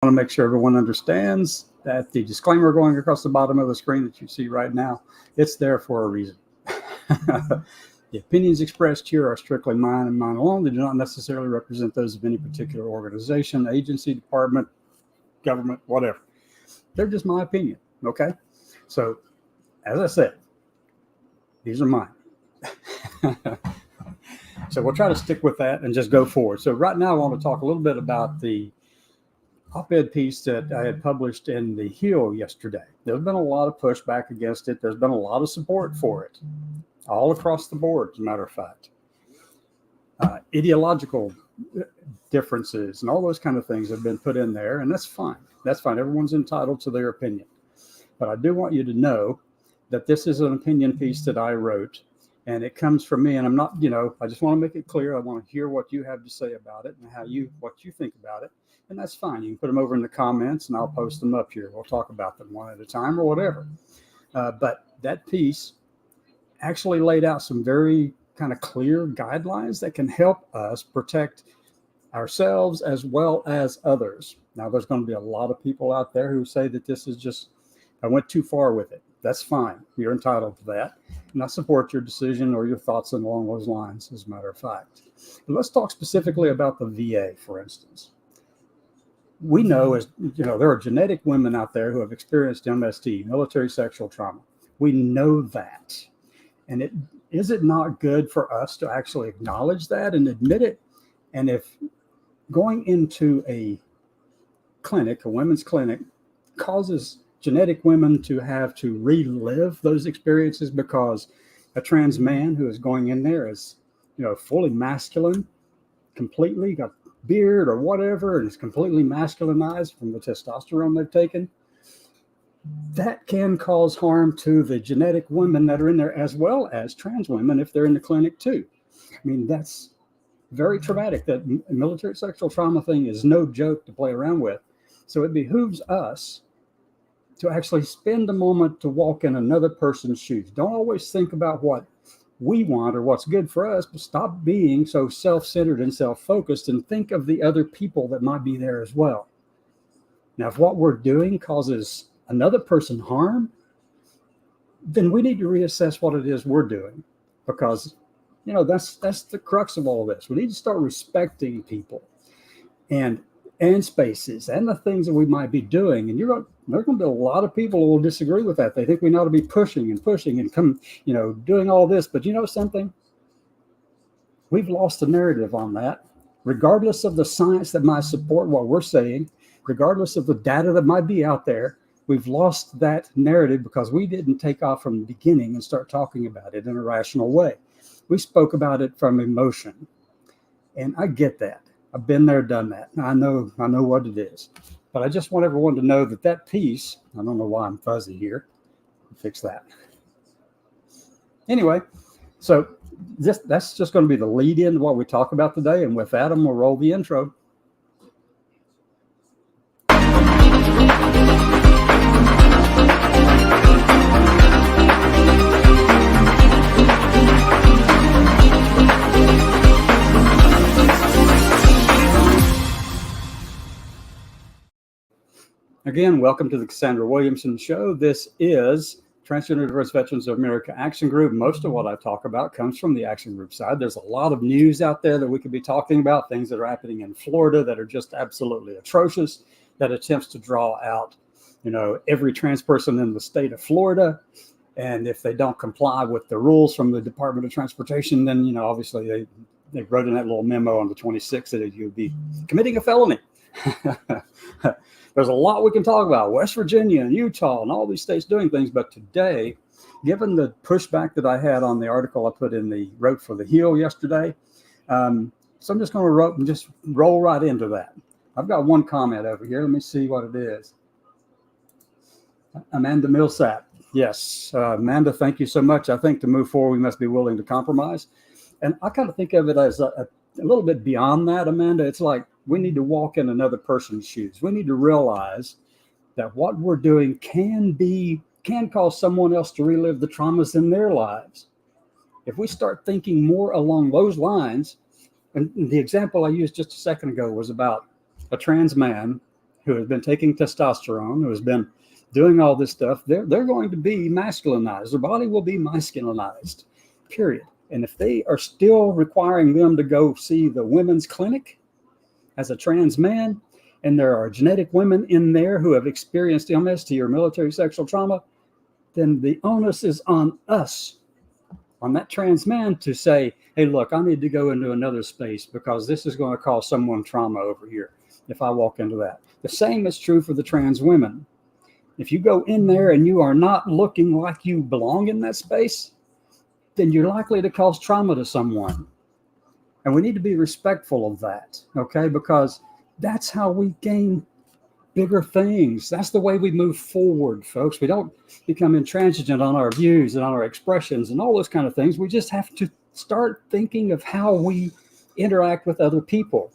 want to make sure everyone understands that the disclaimer going across the bottom of the screen that you see right now, it's there for a reason. The opinions expressed here are strictly mine and mine alone. They do not necessarily represent those of any particular organization, agency, department, government, whatever. They're just my opinion, okay? So, as I said, these are mine. So we'll try to stick with that and just go forward. So right now I want to talk a little bit about the op-ed piece that I had published in the Hill yesterday. There's been a lot of pushback against it. There's been a lot of support for it, all across the board, as a matter of fact. Ideological differences and all those kind of things have been put in there, and that's fine. That's fine. Everyone's entitled to their opinion. But I do want you to know that this is an opinion piece that I wrote, and it comes from me, and I'm not, I just want to make it clear. I want to hear what you have to say about it and what you think about it. And that's fine. You can put them over in the comments and I'll post them up here. We'll talk about them one at a time or whatever. But that piece actually laid out some very kind of clear guidelines that can help us protect ourselves as well as others. Now, there's going to be a lot of people out there who say that this is just, I went too far with it. That's fine. You're entitled to that. And I support your decision or your thoughts along those lines, as a matter of fact. But let's talk specifically about the VA, for instance. We know, there are genetic women out there who have experienced MST, military sexual trauma. We know that. And is it not good for us to actually acknowledge that and admit it? And if going into a clinic, a women's clinic, causes genetic women to have to relive those experiences because a trans man who is going in there is, fully masculine, completely got beard or whatever, and is completely masculinized from the testosterone they've taken, that can cause harm to the genetic women that are in there, as well as trans women if they're in the clinic too. I mean, that's very traumatic. That military sexual trauma thing is no joke to play around with. So it behooves us to actually spend a moment to walk in another person's shoes. Don't always think about what we want or what's good for us, but stop being so self-centered and self-focused and think of the other people that might be there as well. Now, if what we're doing causes another person harm, then we need to reassess what it is we're doing, because that's the crux of all this. We need to start respecting people and spaces and the things that we might be doing. And there's going to be a lot of people who will disagree with that. They think we ought to be pushing and doing all this. But you know something? We've lost the narrative on that. Regardless of the science that might support what we're saying, regardless of the data that might be out there, we've lost that narrative because we didn't take off from the beginning and start talking about it in a rational way. We spoke about it from emotion. And I get that. I've been there, done that. I know what it is. But I just want everyone to know that piece, I don't know why I'm fuzzy here. I'll fix that. Anyway, so that's just going to be the lead in to what we talk about today. And with that, I'm going to roll the intro. Again, welcome to the Cassandra Williamson Show. This is Transgender Diverse Veterans of America Action Group. Most of what I talk about comes from the Action Group side. There's a lot of news out there that we could be talking about, things that are happening in Florida that are just absolutely atrocious, that attempts to draw out, every trans person in the state of Florida. And if they don't comply with the rules from the Department of Transportation, then, obviously they wrote in that little memo on the 26th that you'd be committing a felony. There's a lot we can talk about, West Virginia and Utah and all these states doing things. But today, given the pushback that I had on the article I wrote for the Hill yesterday, so I'm just going to roll right into that. I've got one comment over here. Let me see what it is. Amanda Millsap. Yes, Amanda, thank you so much. I think to move forward, we must be willing to compromise. And I kind of think of it as a little bit beyond that, Amanda. It's like we need to walk in another person's shoes. We need to realize that what we're doing can cause someone else to relive the traumas in their lives. If we start thinking more along those lines, and the example I used just a second ago was about a trans man who has been taking testosterone, who has been doing all this stuff, they're going to be masculinized. Their body will be masculinized, period. And if they are still requiring them to go see the women's clinic as a trans man, and there are genetic women in there who have experienced MST or military sexual trauma, then the onus is on us, on that trans man, to say, hey, look, I need to go into another space because this is going to cause someone trauma over here if I walk into that. The same is true for the trans women. If you go in there and you are not looking like you belong in that space, then you're likely to cause trauma to someone. And we need to be respectful of that, okay? Because that's how we gain bigger things. That's the way we move forward, folks. We don't become intransigent on our views and on our expressions and all those kind of things. We just have to start thinking of how we interact with other people.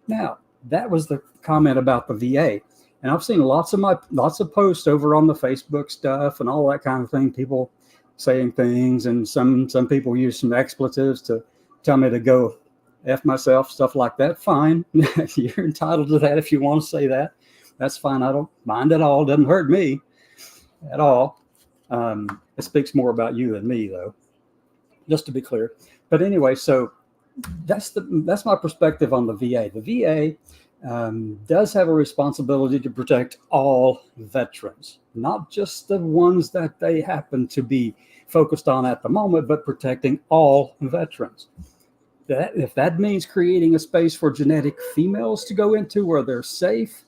Now, that was the comment about the VA. And I've seen lots of posts over on the Facebook stuff and all that kind of thing, people saying things, and some people use some expletives to tell me to go F myself, stuff like that. Fine. You're entitled to that if you want to say that. That's fine. I don't mind at all. It doesn't hurt me at all. It speaks more about you than me, though, just to be clear. But anyway, so that's my perspective on the VA. The VA does have a responsibility to protect all veterans, not just the ones that they happen to be focused on at the moment, but protecting all veterans. If that means creating a space for genetic females to go into where they're safe,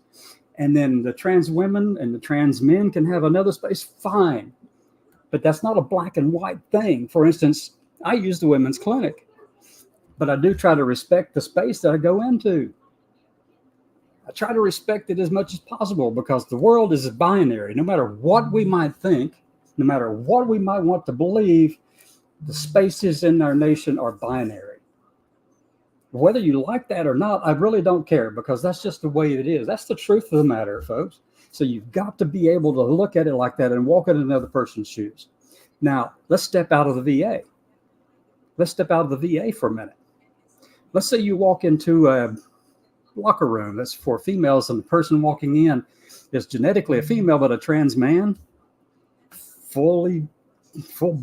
and then the trans women and the trans men can have another space, fine. But that's not a black and white thing. For instance, I use the women's clinic, but I do try to respect the space that I go into. I try to respect it as much as possible because the world is binary. No matter what we might think, no matter what we might want to believe, the spaces in our nation are binary. Whether you like that or not, I really don't care, because that's just the way it is. That's the truth of the matter, folks. So you've got to be able to look at it like that and walk in another person's shoes. Now, let's step out of the VA. Let's step out of the VA for a minute. Let's say you walk into a locker room that's for females, and the person walking in is genetically a female, but a trans man, full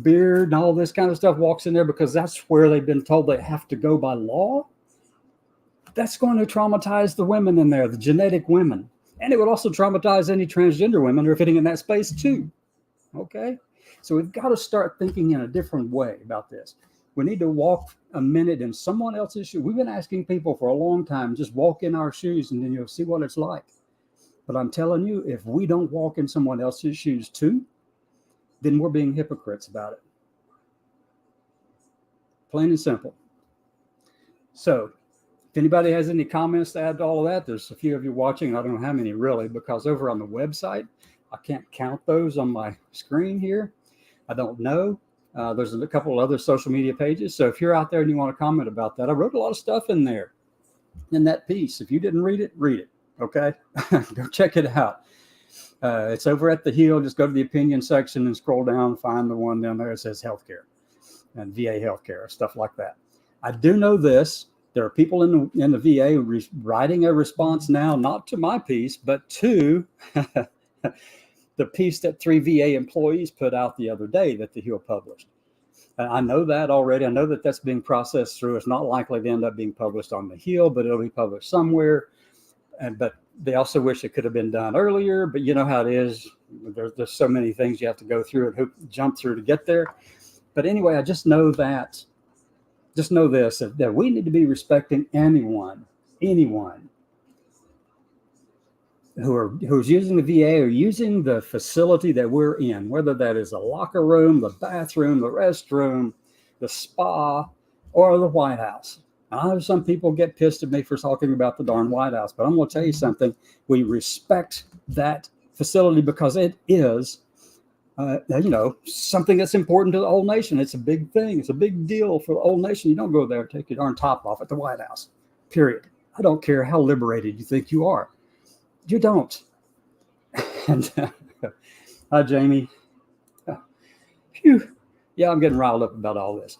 beard and all this kind of stuff, walks in there because that's where they've been told they have to go by law. That's going to traumatize the women in there, the genetic women. And it would also traumatize any transgender women who are fitting in that space too. Okay? So we've got to start thinking in a different way about this. We need to walk a minute in someone else's shoes. We've been asking people for a long time, just walk in our shoes and then you'll see what it's like. But I'm telling you, if we don't walk in someone else's shoes too, then we're being hypocrites about it. Plain and simple. So if anybody has any comments to add to all of that, there's a few of you watching. I don't know how many really, because over on the website, I can't count those on my screen here. I don't know. There's a couple of other social media pages. So if you're out there and you want to comment about that, I wrote a lot of stuff in there in that piece. If you didn't read it, read it. Okay? Go check it out. It's over at the heel. Just go to the opinion section and scroll down, find the one down there that says healthcare and VA healthcare, stuff like that. I do know this. There are people in the VA writing a response now, not to my piece, but to the piece that 3 VA employees put out the other day that the Hill published. I know that already. I know that that's being processed through. It's not likely to end up being published on the Hill, but it'll be published somewhere. But they also wish it could have been done earlier. But you know how it is. There's so many things you have to go through and jump through to get there. But anyway, I just know that. Just know this, that we need to be respecting anyone who's using the VA or using the facility that we're in, whether that is a locker room, the bathroom, the restroom, the spa, or the White House. I know some people get pissed at me for talking about the darn White House, but I'm going to tell you something. We respect that facility because it is something that's important to the whole nation. It's a big thing. It's a big deal for the whole nation. You don't go there and take your darn top off at the White House, period. I don't care how liberated you think you are. You don't. And hi, Jamie. Phew. Yeah, I'm getting riled up about all this.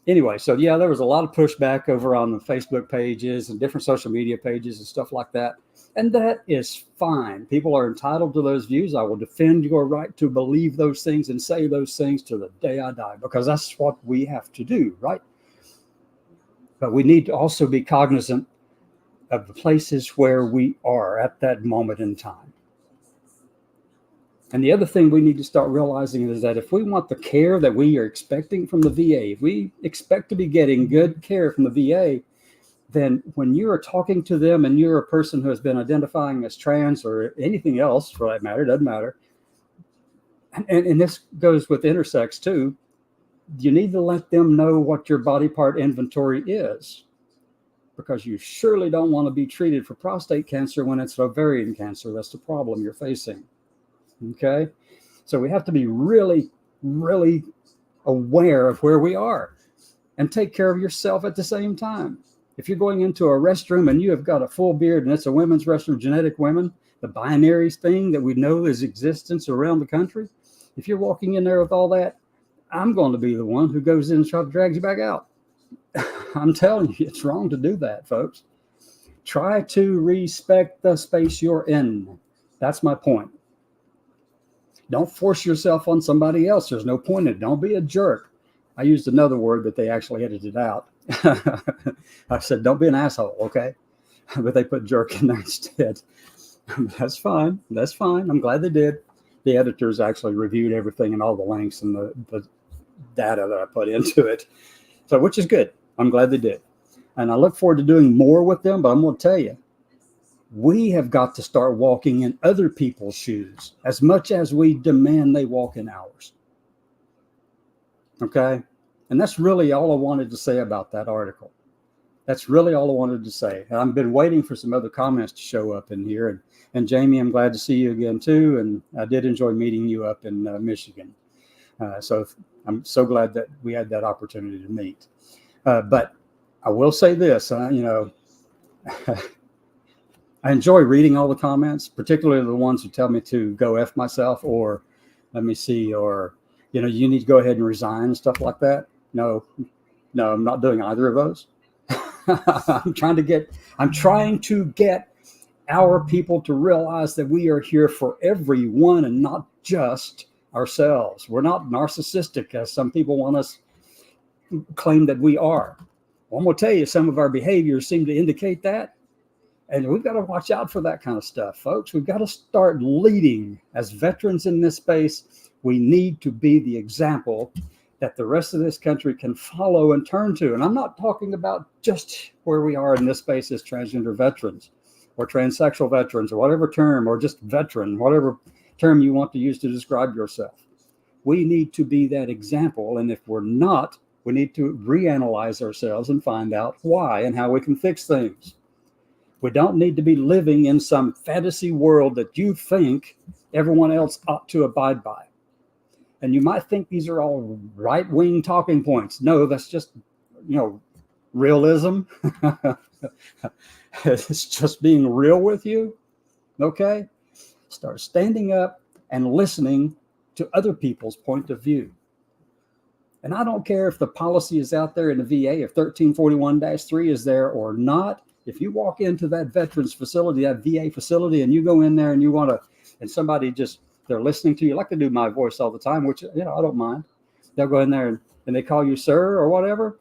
Anyway, so yeah, there was a lot of pushback over on the Facebook pages and different social media pages and stuff like that. And that is fine. People are entitled to those views. I will defend your right to believe those things and say those things to the day I die, because that's what we have to do, right? But we need to also be cognizant of the places where we are at that moment in time. And the other thing we need to start realizing is that if we want the care that we are expecting from the VA, if we expect to be getting good care from the VA, then when you are talking to them and you're a person who has been identifying as trans or anything else for that matter, doesn't matter. And this goes with intersex too. You need to let them know what your body part inventory is, because you surely don't want to be treated for prostate cancer when it's ovarian cancer. That's the problem you're facing. Okay. So we have to be really, really aware of where we are and take care of yourself at the same time. If you're going into a restroom and you have got a full beard and it's a women's restroom, genetic women, the binaries thing that we know is existence around the country, if you're walking in there with all that, I'm going to be the one who goes in and tries to drag you back out. I'm telling you, it's wrong to do that, folks. Try to respect the space you're in. That's my point. Don't force yourself on somebody else. There's no point in it. Don't be a jerk. I used another word, but they actually edited out. I said, don't be an asshole, okay? But they put jerk in there instead. That's fine. That's fine. I'm glad they did. The editors actually reviewed everything and all the links and the data that I put into it. So, which is good. I'm glad they did. And I look forward to doing more with them, but I'm going to tell you, we have got to start walking in other people's shoes as much as we demand they walk in ours. Okay? And that's really all I wanted to say about that article. That's really all I wanted to say. And I've been waiting for some other comments to show up in here. And Jamie, I'm glad to see you again, too. And I did enjoy meeting you up in Michigan. So I'm so glad that we had that opportunity to meet. But I will say this, I enjoy reading all the comments, particularly the ones who tell me to go F myself, or let me see, or, you need to go ahead and resign and stuff like that. No, I'm not doing either of those. I'm trying to get our people to realize that we are here for everyone and not just ourselves. We're not narcissistic, as some people want us to claim that we are. Well, I'm going to tell you, some of our behaviors seem to indicate that. And we've got to watch out for that kind of stuff, folks. We've got to start leading as veterans in this space. We need to be the example that the rest of this country can follow and turn to. And I'm not talking about just where we are in this space as transgender veterans or transsexual veterans or whatever term, or just veteran, whatever term you want to use to describe yourself. We need to be that example. And if we're not, we need to reanalyze ourselves and find out why and how we can fix things. We don't need to be living in some fantasy world that you think everyone else ought to abide by. And you might think these are all right-wing talking points. No, that's just, realism. It's just being real with you. Okay? Start standing up and listening to other people's point of view. And I don't care if the policy is out there in the VA, if 1341-3 is there or not. If you walk into that veterans facility, that VA facility, and you go in there and you want to, and somebody they're listening to you, like they do my voice all the time, which, I don't mind. They'll go in there and they call you sir or whatever.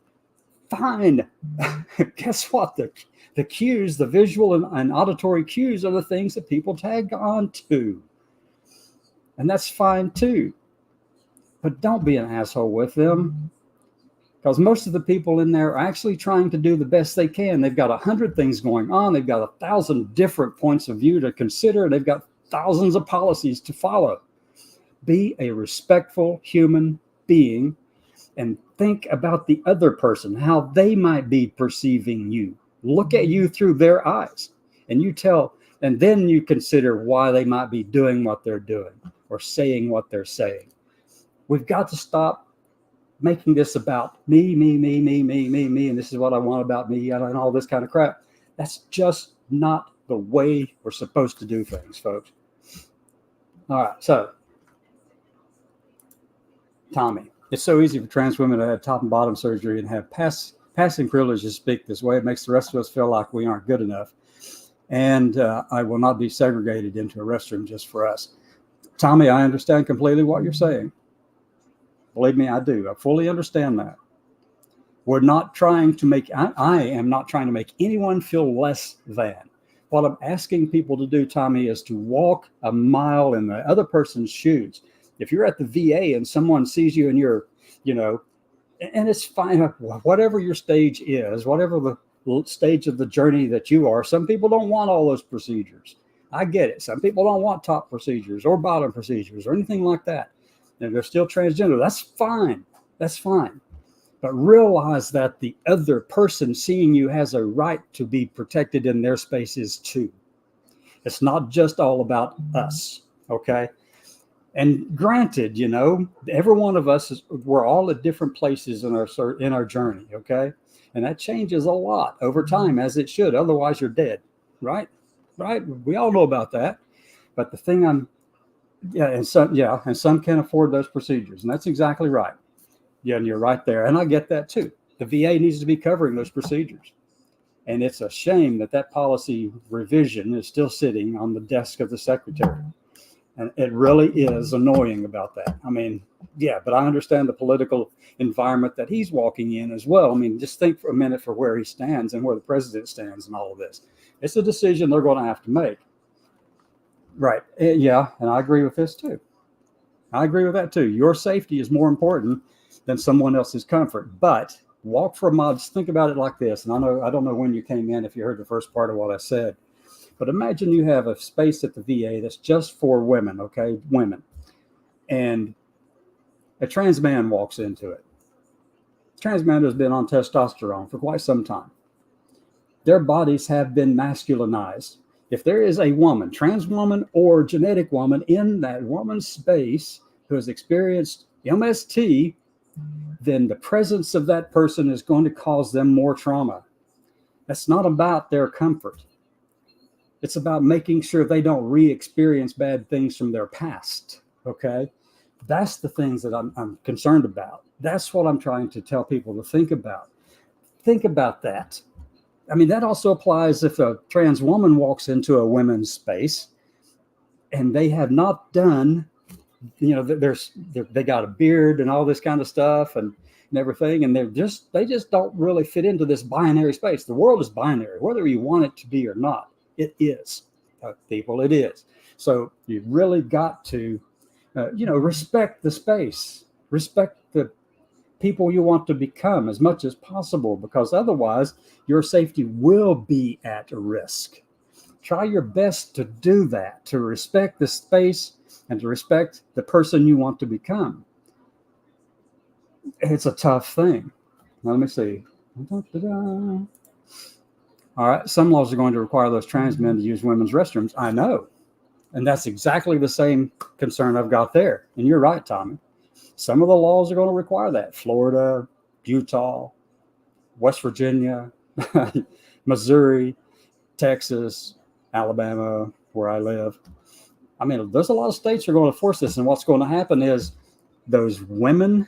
Fine. Guess what? The cues, the visual and auditory cues are the things that people tag on to. And that's fine too. But don't be an asshole with them. Because most of the people in there are actually trying to do the best they can. They've got 100 things going on. They've got 1,000 different points of view to consider. They've got thousands of policies to follow. Be a respectful human being and think about the other person, how they might be perceiving you. Look at you through their eyes, and then you consider why they might be doing what they're doing or saying what they're saying. We've got to stop making this about me, and this is what I want about me, and all this kind of crap. That's just not the way we're supposed to do things, folks. All right, so Tommy, It's so easy for trans women to have top and bottom surgery and have passing privilege to speak this way. It makes the rest of us feel like we aren't good enough. And I will not be segregated into a restroom just for us. Tommy, I understand completely what you're saying. Believe me, I do. I fully understand that. We're not trying to make, I am not trying to make anyone feel less than. What I'm asking people to do, Tommy, is to walk a mile in the other person's shoes. If you're at the VA and someone sees you and you're, and it's fine, whatever your stage is, whatever the stage of the journey that you are, some people don't want all those procedures. I get it. Some people don't want top procedures or bottom procedures or anything like that. And they're still transgender. That's fine. That's fine. But realize that the other person seeing you has a right to be protected in their spaces too. It's not just all about us, okay? And granted, every one of us we're all at different places in our journey, okay? And that changes a lot over time, as it should. Otherwise, you're dead, right? Right? We all know about that. But the thing and some can't afford those procedures, and that's exactly right. Yeah, and you're right there. And I get that too. The VA needs to be covering those procedures. And it's a shame that policy revision is still sitting on the desk of the secretary. And it really is annoying about that. I mean, yeah, but I understand the political environment that he's walking in as well. I mean, just think for a minute for where he stands and where the president stands and all of this. It's a decision they're going to have to make. Right. Yeah. And I agree with this too. I agree with that too. Your safety is more important than someone else's comfort. But walk for a mile. Just think about it like this. And I don't know when you came in, if you heard the first part of what I said. But imagine you have a space at the VA that's just for women, okay? Women. And a trans man walks into it. Trans man has been on testosterone for quite some time. Their bodies have been masculinized. If there is a woman, trans woman or genetic woman in that woman's space who has experienced MST, then the presence of that person is going to cause them more trauma. That's not about their comfort. It's about making sure they don't re-experience bad things from their past, okay? That's the things that I'm concerned about. That's what I'm trying to tell people to think about. Think about that. I mean, that also applies if a trans woman walks into a women's space and they have not done, they got a beard and all this kind of stuff and everything, and they just don't really fit into this binary space. The world is binary, whether you want it to be or not. It is, people, it is. So you've really got to, respect the space, respect the people you want to become as much as possible, because otherwise your safety will be at risk. Try your best to do that, to respect the space and to respect the person you want to become. It's a tough thing. Now, let me see. All right, some laws are going to require those trans men to use women's restrooms. I know. And that's exactly the same concern I've got there. And you're right, Tommy. Some of the laws are going to require that. Florida, Utah, West Virginia, Missouri, Texas, Alabama, where I live. I mean, there's a lot of states that are going to force this. And what's going to happen is those women,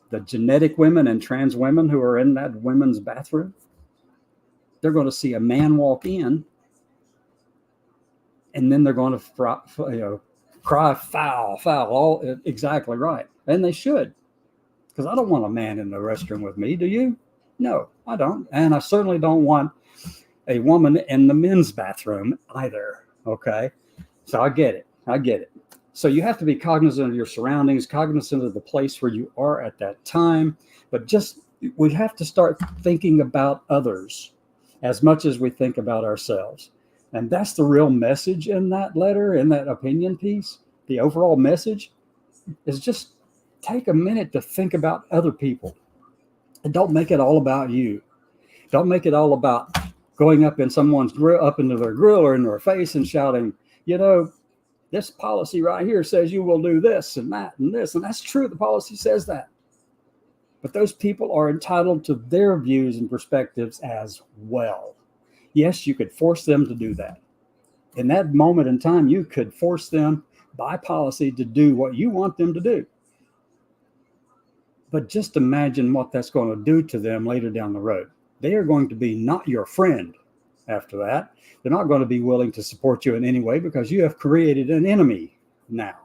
the genetic women and trans women who are in that women's bathroom, they're going to see a man walk in, and then they're going to cry foul, all exactly right. And they should, because I don't want a man in the restroom with me. Do you? No, I don't. And I certainly don't want a woman in the men's bathroom either. Okay. So I get it. So you have to be cognizant of your surroundings, cognizant of the place where you are at that time, but we have to start thinking about others as much as we think about ourselves. And that's the real message in that letter, in that opinion piece. The overall message is just take a minute to think about other people. And don't make it all about you. Don't make it all about going up in someone's grill, up into their grill or in their face and shouting, this policy right here says you will do this and that and this. And that's true. The policy says that. But those people are entitled to their views and perspectives as well. Yes, you could force them to do that. In that moment in time, you could force them by policy to do what you want them to do. But just imagine what that's going to do to them later down the road. They are going to be not your friend after that. They're not going to be willing to support you in any way because you have created an enemy now.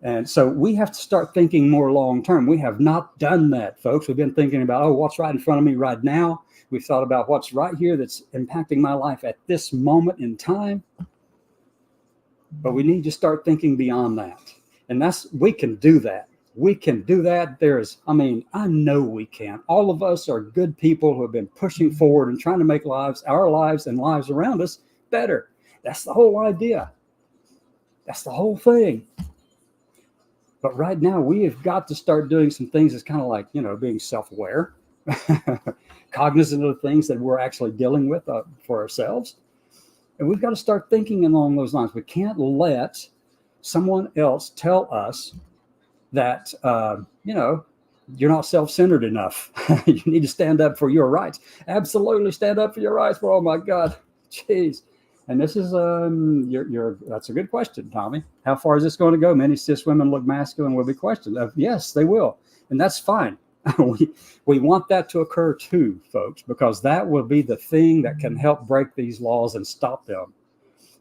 And so we have to start thinking more long term. We have not done that, folks. We've been thinking about, oh, what's right in front of me right now. We've thought about what's right here that's impacting my life at this moment in time. But we need to start thinking beyond that. And we can do that. We can do that. I know we can. All of us are good people who have been pushing forward and trying to make our lives and lives around us better. That's the whole idea. That's the whole thing. But right now, we have got to start doing some things that's kind of like, being self-aware, cognizant of the things that we're actually dealing with for ourselves. And we've got to start thinking along those lines. We can't let someone else tell us that, you're not self-centered enough. You need to stand up for your rights. Absolutely stand up for your rights. Oh, my God. Jeez. And this is, that's a good question, Tommy. How far is this going to go? Many cis women look masculine will be questioned. Yes, they will. And that's fine. We want that to occur too, folks, because that will be the thing that can help break these laws and stop them.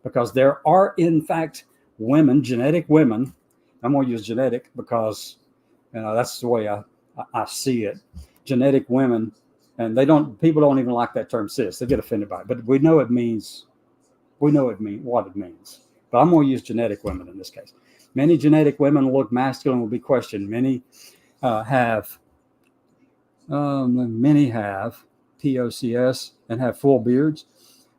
Because there are, in fact, women, genetic women. I'm going to use genetic because that's the way I see it. Genetic women, and people don't even like that term cis. They get offended by it. But we know what it means. But I'm going to use genetic women in this case. Many genetic women look masculine will be questioned. Many have POCS and have full beards.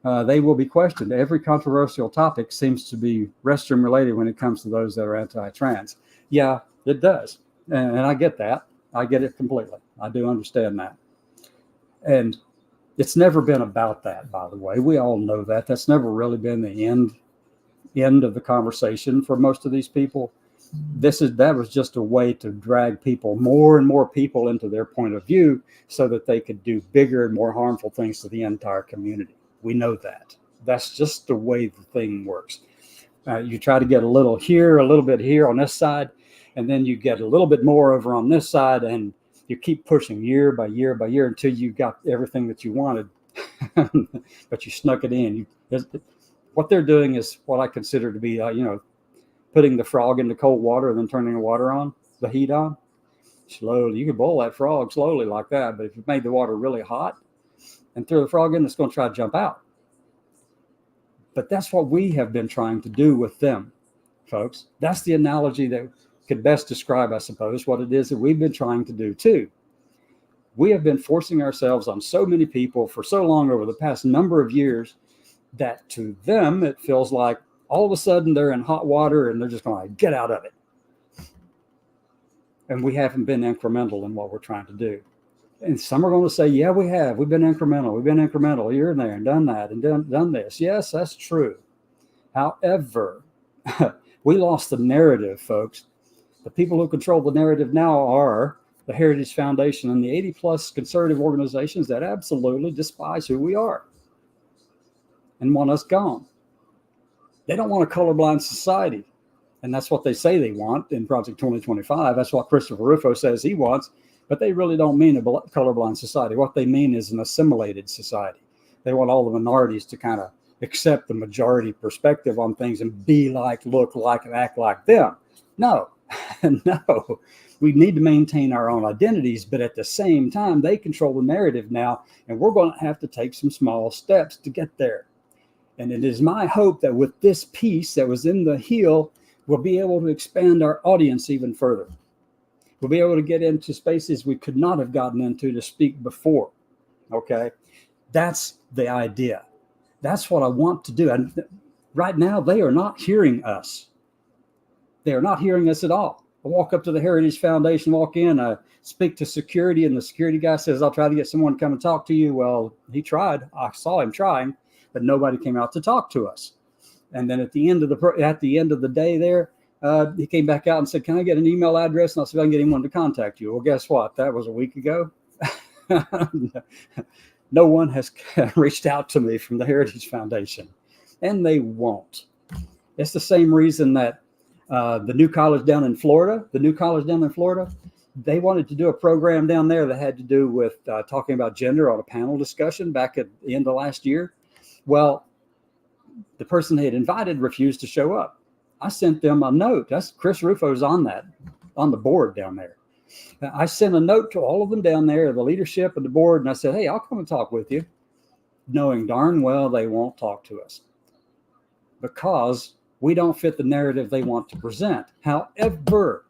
They will be questioned. Every controversial topic seems to be restroom related when it comes to those that are anti-trans. Yeah, it does. And I get that. I get it completely. I do understand that. And it's never been about that, by the way. We all know that. That's never really been the end of the conversation for most of these people. That was just a way to drag more and more people into their point of view so that they could do bigger and more harmful things to the entire community. We know that. That's just the way the thing works. You try to get a little here, a little bit here on this side, and then you get a little bit more over on this side, and you keep pushing year by year by year until you got everything that you wanted, but you snuck it in. What they're doing is what I consider to be, putting the frog into cold water and then turning the heat on. Slowly. You can boil that frog slowly like that, but if you made the water really hot and throw the frog in, it's going to try to jump out. But that's what we have been trying to do with them, folks. That's the analogy that could best describe, I suppose, what it is that we've been trying to do too. We have been forcing ourselves on so many people for so long over the past number of years that to them, it feels like all of a sudden they're in hot water and they're just going to get out of it. And we haven't been incremental in what we're trying to do. And some are going to say, yeah, we have. We've been incremental. You're in there and done that and done this. Yes, that's true. However, we lost the narrative, folks. The people who control the narrative now are the Heritage Foundation and the 80-plus conservative organizations that absolutely despise who we are and want us gone. They don't want a colorblind society. And that's what they say they want in Project 2025. That's what Christopher Rufo says he wants. But they really don't mean a colorblind society. What they mean is an assimilated society. They want all the minorities to kind of accept the majority perspective on things and be like, look like, and act like them. No, no. We need to maintain our own identities, but at the same time, they control the narrative now, and we're going to have to take some small steps to get there. And it is my hope that with this piece that was in the heel, we'll be able to expand our audience even further. We'll be able to get into spaces we could not have gotten into to speak before. Okay? That's the idea. That's what I want to do. And right now, they are not hearing us. They are not hearing us at all. I walk up to the Heritage Foundation, walk in, I speak to security, and the security guy says, I'll try to get someone to come and talk to you. Well, he tried. I saw him trying, but nobody came out to talk to us. And then at the end of the day there, he came back out and said, can I get an email address? And I'll see if I can get anyone to contact you. Well, guess what? That was a week ago. No one has reached out to me from the Heritage Foundation, and they won't. It's the same reason that the new college down in Florida, they wanted to do a program down there that had to do with talking about gender on a panel discussion back at the end of last year. Well, the person they had invited refused to show up. I sent them a note. That's Chris Rufo's on the board down there. I sent a note to all of them down there, the leadership of the board, and I said, hey, I'll come and talk with you, knowing darn well they won't talk to us because we don't fit the narrative they want to present. However,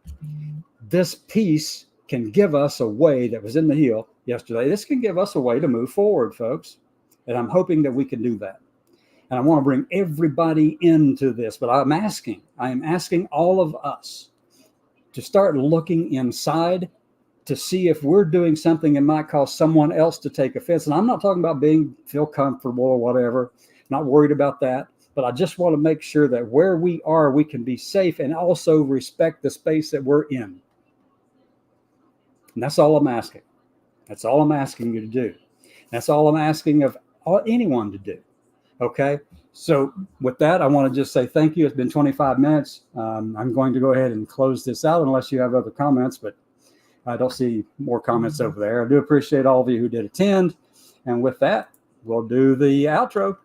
this piece can give us a way that was in the heel yesterday. This can give us a way to move forward, folks. And I'm hoping that we can do that. And I want to bring everybody into this, but I am asking all of us to start looking inside to see if we're doing something that might cause someone else to take offense. And I'm not talking about feel comfortable or whatever, not worried about that. But I just want to make sure that where we are, we can be safe and also respect the space that we're in. And that's all I'm asking. That's all I'm asking you to do. That's all I'm asking of anyone to do. Okay. So with that, I want to just say thank you. It's been 25 minutes. I'm going to go ahead and close this out unless you have other comments, but I don't see more comments over there. I do appreciate all of you who did attend. And with that, we'll do the outro.